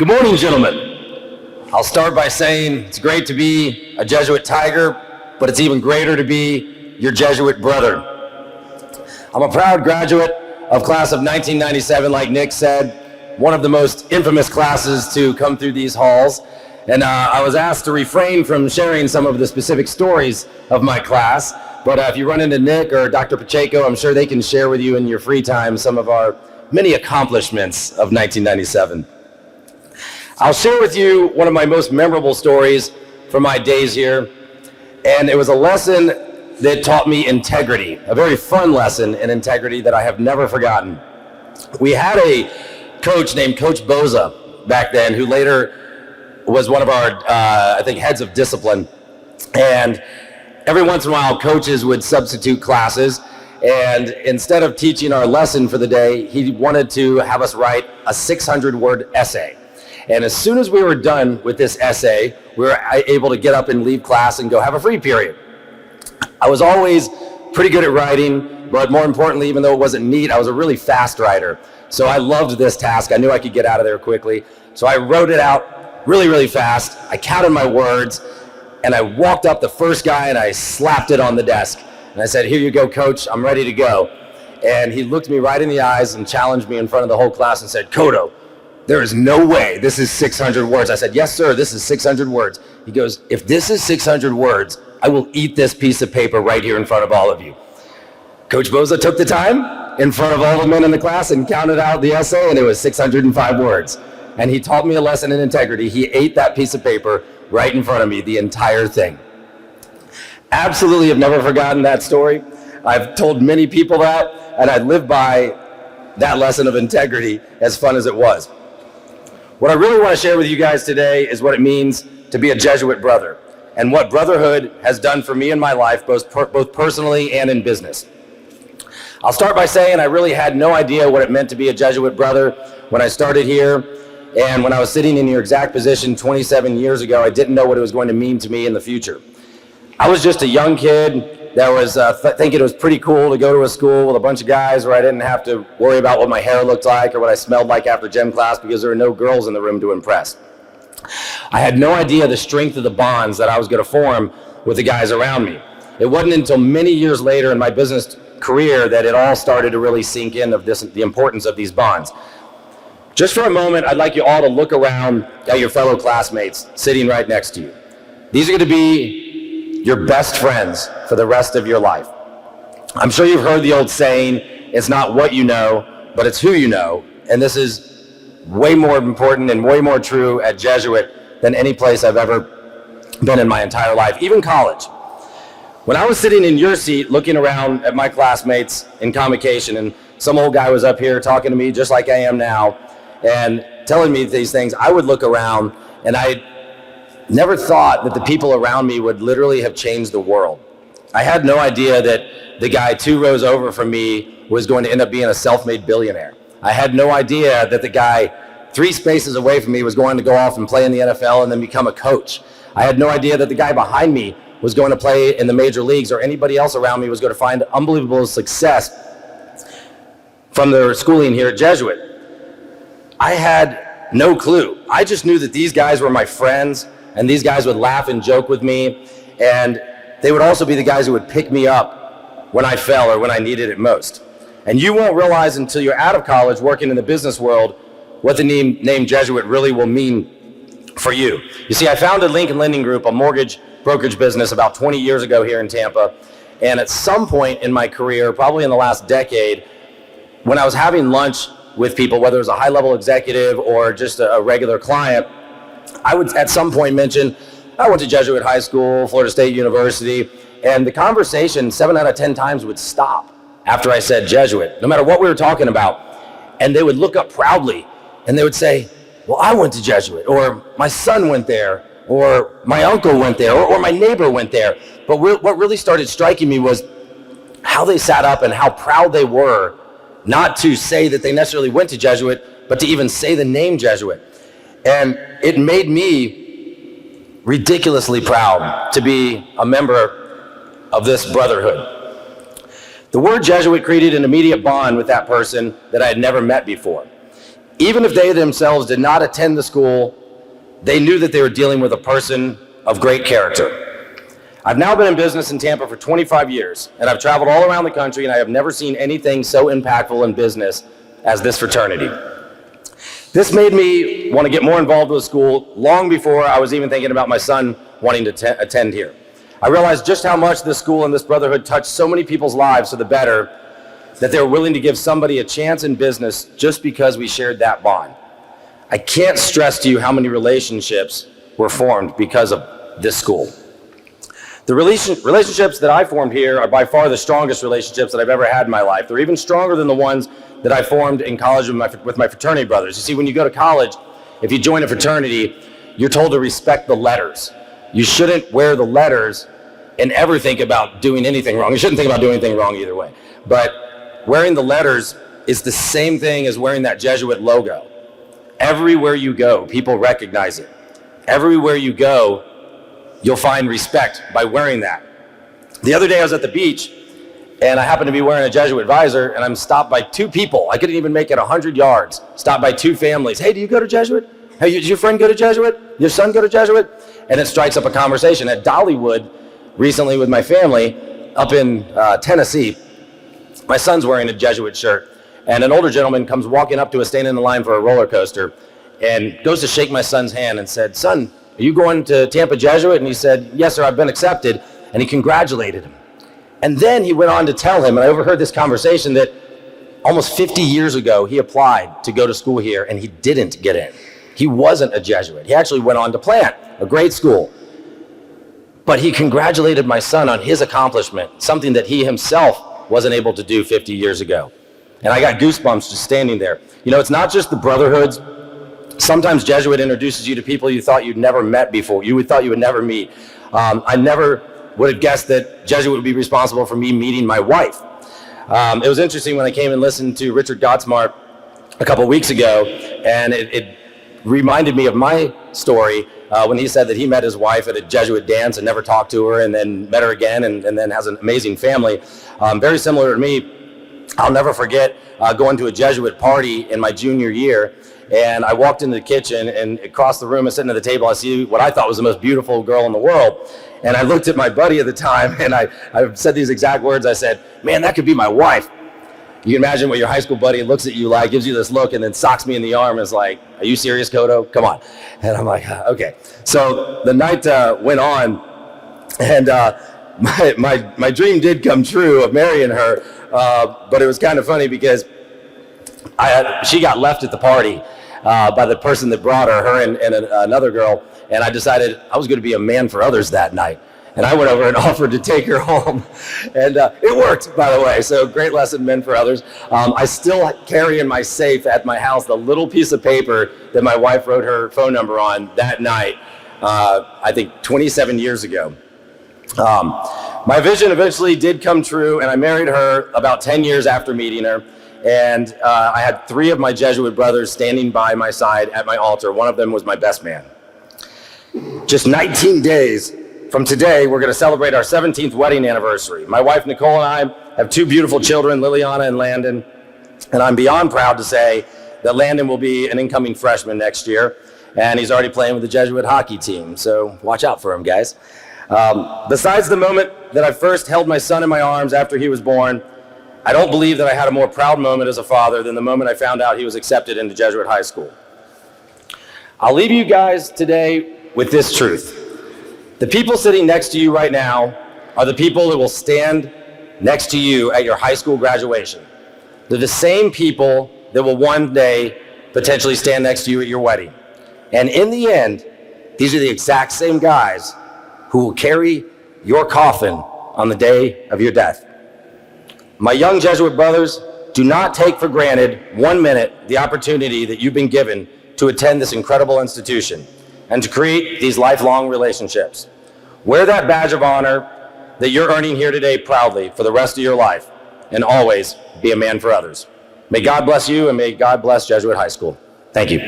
Good morning, gentlemen. I'll start by saying it's great to be a Jesuit Tiger, but it's even greater to be your Jesuit brother. I'm a proud graduate of class of 1997, like Nick said, one of the most infamous classes to come through these halls. And I was asked to refrain from sharing some of the specific stories of my class, but if you run into Nick or Dr. Pacheco, I'm sure they can share with you in your free time some of our many accomplishments of 1997. I'll share with you one of my most memorable stories from my days here, and it was a lesson that taught me integrity, a very fun lesson in integrity that I have never forgotten. We had a coach named Coach Boza back then, who later was one of our, I think, heads of discipline, and every once in a while, coaches would substitute classes, and instead of teaching our lesson for the day, he wanted to have us write a 600-word essay. And as soon as we were done with this essay, we were able to get up and leave class and go have a free period. I was always pretty good at writing, but more importantly, even though it wasn't neat, I was a really fast writer. So I loved this task. I knew I could get out of there quickly. So I wrote it out really, really fast. I counted my words, and I walked up the first guy and I slapped it on the desk. And I said, "Here you go, coach, I'm ready to go." And he looked me right in the eyes and challenged me in front of the whole class and said, "Coto, there is no way this is 600 words. I said, "Yes, sir, this is 600 words. He goes, "If this is 600 words, I will eat this piece of paper right here in front of all of you." Coach Boza took the time in front of all the men in the class and counted out the essay, and it was 605 words. And he taught me a lesson in integrity. He ate that piece of paper right in front of me, the entire thing. Absolutely have never forgotten that story. I've told many people that, and I live by that lesson of integrity, as fun as it was. What I really want to share with you guys today is what it means to be a Jesuit brother and what brotherhood has done for me in my life, both personally and in business. I'll start by saying I really had no idea what it meant to be a Jesuit brother when I started here, and when I was sitting in your exact position 27 years ago, I didn't know what it was going to mean to me in the future. I was just a young kid that was thinking it was pretty cool to go to a school with a bunch of guys where I didn't have to worry about what my hair looked like or what I smelled like after gym class because there were no girls in the room to impress. I had no idea the strength of the bonds that I was going to form with the guys around me. It wasn't until many years later in my business career that it all started to really sink in of the importance of these bonds. Just for a moment, I'd like you all to look around at your fellow classmates sitting right next to you. These are going to be your best friends for the rest of your life. I'm sure you've heard the old saying, it's not what you know, but it's who you know. And this is way more important and way more true at Jesuit than any place I've ever been in my entire life, even college. When I was sitting in your seat looking around at my classmates in Convocation, and some old guy was up here talking to me just like I am now and telling me these things, I would look around and I never thought that the people around me would literally have changed the world. I had no idea that the guy 2 rows over from me was going to end up being a self-made billionaire. I had no idea that the guy 3 spaces away from me was going to go off and play in the NFL and then become a coach. I had no idea that the guy behind me was going to play in the major leagues, or anybody else around me was going to find unbelievable success from their schooling here at Jesuit. I had no clue. I just knew that these guys were my friends, and these guys would laugh and joke with me, and they would also be the guys who would pick me up when I fell or when I needed it most. And you won't realize until you're out of college working in the business world what the name Jesuit really will mean for you. You see, I founded Lincoln Lending Group, a mortgage brokerage business, about 20 years ago here in Tampa, and at some point in my career, probably in the last decade, when I was having lunch with people, whether it was a high-level executive or just a regular client, I would at some point mention, I went to Jesuit High School, Florida State University, and the conversation 7 out of 10 times would stop after I said Jesuit, no matter what we were talking about. And they would look up proudly and they would say, "Well, I went to Jesuit," or "My son went there," or "My uncle went there," or "My neighbor went there." But what really started striking me was how they sat up and how proud they were not to say that they necessarily went to Jesuit, but to even say the name Jesuit. And it made me ridiculously proud to be a member of this brotherhood. The word Jesuit created an immediate bond with that person that I had never met before. Even if they themselves did not attend the school, they knew that they were dealing with a person of great character. I've now been in business in Tampa for 25 years, and I've traveled all around the country, and I have never seen anything so impactful in business as this fraternity. This made me want to get more involved with the school long before I was even thinking about my son wanting to attend here. I realized just how much this school and this brotherhood touched so many people's lives for the better that they were willing to give somebody a chance in business just because we shared that bond. I can't stress to you how many relationships were formed because of this school. The relationships that I formed here are by far the strongest relationships that I've ever had in my life. They're even stronger than the ones that I formed in college with my fraternity brothers. You see, when you go to college, if you join a fraternity, you're told to respect the letters. You shouldn't wear the letters and ever think about doing anything wrong. You shouldn't think about doing anything wrong either way. But wearing the letters is the same thing as wearing that Jesuit logo. Everywhere you go, people recognize it. Everywhere you go, you'll find respect by wearing that. The other day I was at the beach and I happened to be wearing a Jesuit visor and I'm stopped by two people. I couldn't even make it 100 yards. Stopped by two families. Hey, do you go to Jesuit? Hey, does your friend go to Jesuit? Your son go to Jesuit? And it strikes up a conversation. At Dollywood recently with my family up in Tennessee, my son's wearing a Jesuit shirt and an older gentleman comes walking up to us standing in the line for a roller coaster and goes to shake my son's hand and said, "Son, are you going to Tampa Jesuit?" And he said, "Yes, sir, I've been accepted." And he congratulated him. And then he went on to tell him, and I overheard this conversation, that almost 50 years ago, he applied to go to school here and he didn't get in. He wasn't a Jesuit. He actually went on to plant a great school. But he congratulated my son on his accomplishment, something that he himself wasn't able to do 50 years ago. And I got goosebumps just standing there. You know, it's not just the brotherhoods. Sometimes Jesuit introduces you to people you thought you'd never met before, you thought you would never meet. I never would have guessed that Jesuit would be responsible for me meeting my wife. It was interesting when I came and listened to Richard Gottsmart a couple weeks ago, and it reminded me of my story when he said that he met his wife at a Jesuit dance and never talked to her, and then met her again, and then has an amazing family. Very similar to me. I'll never forget going to a Jesuit party in my junior year, and I walked into the kitchen, and across the room and sitting at the table, I see what I thought was the most beautiful girl in the world. And I looked at my buddy at the time, and I said these exact words. I said, "Man, that could be my wife." You can imagine what your high school buddy looks at you like, gives you this look, and then socks me in the arm and is like, "Are you serious, Coto? Come on." And I'm like, okay. So the night went on, and my dream did come true of marrying her, but it was kind of funny because she got left at the party by the person that brought her and another girl, and I decided I was going to be a man for others that night. And I went over and offered to take her home, and it worked, by the way, so great lesson, men for others. I still carry in my safe at my house the little piece of paper that my wife wrote her phone number on that night, I think 27 years ago. My vision eventually did come true, and I married her about 10 years after meeting her. And I had 3 of my Jesuit brothers standing by my side at my altar. One of them was my best man. Just 19 days from today, we're going to celebrate our 17th wedding anniversary. My wife, Nicole, and I have 2 beautiful children, Liliana and Landon. And I'm beyond proud to say that Landon will be an incoming freshman next year. And he's already playing with the Jesuit hockey team. So watch out for him, guys. Besides the moment that I first held my son in my arms after he was born, I don't believe that I had a more proud moment as a father than the moment I found out he was accepted into Jesuit High School. I'll leave you guys today with this truth. The people sitting next to you right now are the people that will stand next to you at your high school graduation. They're the same people that will one day potentially stand next to you at your wedding. And in the end, these are the exact same guys who will carry your coffin on the day of your death. My young Jesuit brothers, do not take for granted 1 minute the opportunity that you've been given to attend this incredible institution and to create these lifelong relationships. Wear that badge of honor that you're earning here today proudly for the rest of your life, and always be a man for others. May God bless you, and may God bless Jesuit High School. Thank you.